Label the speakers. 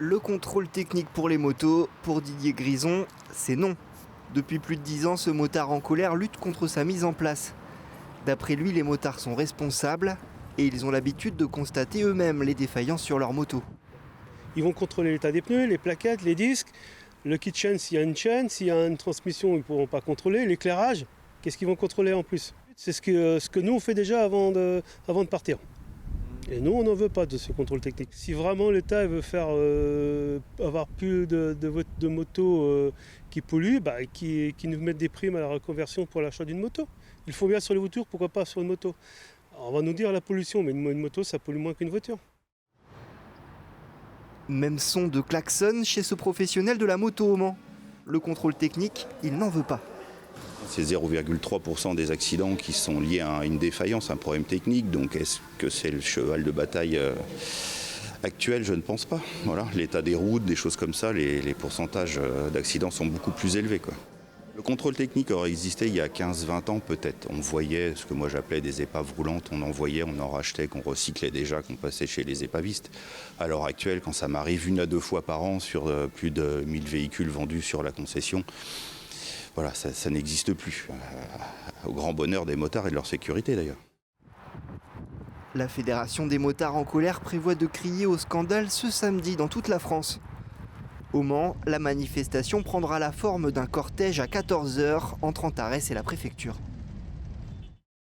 Speaker 1: Le contrôle technique pour les motos, pour Didier Grison, c'est non. Depuis plus de 10 ans, ce motard en colère lutte contre sa mise en place. D'après lui, les motards sont responsables et ils ont l'habitude de constater eux-mêmes les défaillances sur leur moto.
Speaker 2: Ils vont contrôler l'état des pneus, les plaquettes, les disques, le kit chaîne s'il y a une chaîne, s'il y a une transmission ils ne pourront pas contrôler, l'éclairage, qu'est-ce qu'ils vont contrôler en plus? C'est ce que nous on fait déjà avant de partir. Et nous on n'en veut pas de ce contrôle technique. Si vraiment l'État veut faire avoir plus de motos qui polluent, qui nous mettent des primes à la reconversion pour l'achat d'une moto. Ils font bien sur les voitures, pourquoi pas sur une moto? Alors on va nous dire la pollution, mais une moto ça pollue moins qu'une voiture.
Speaker 1: Même son de klaxon chez ce professionnel de la moto au Mans. Le contrôle technique, il n'en veut pas.
Speaker 3: C'est 0,3% des accidents qui sont liés à une défaillance, un problème technique. Donc est-ce que c'est le cheval de bataille actuel? Je ne pense pas. Voilà, l'état des routes, des choses comme ça, les pourcentages d'accidents sont beaucoup plus élevés, quoi. Le contrôle technique aurait existé il y a 15-20 ans peut-être. On voyait ce que moi j'appelais des épaves roulantes, on en voyait, on en rachetait, qu'on recyclait déjà, qu'on passait chez les épavistes. À l'heure actuelle, quand ça m'arrive 1 à 2 fois par an sur plus de 1000 véhicules vendus sur la concession, voilà, ça n'existe plus. Au grand bonheur des motards et de leur sécurité d'ailleurs.
Speaker 1: La Fédération des motards en colère prévoit de crier au scandale ce samedi dans toute la France. Au Mans, la manifestation prendra la forme d'un cortège à 14 h entre Antares et la préfecture.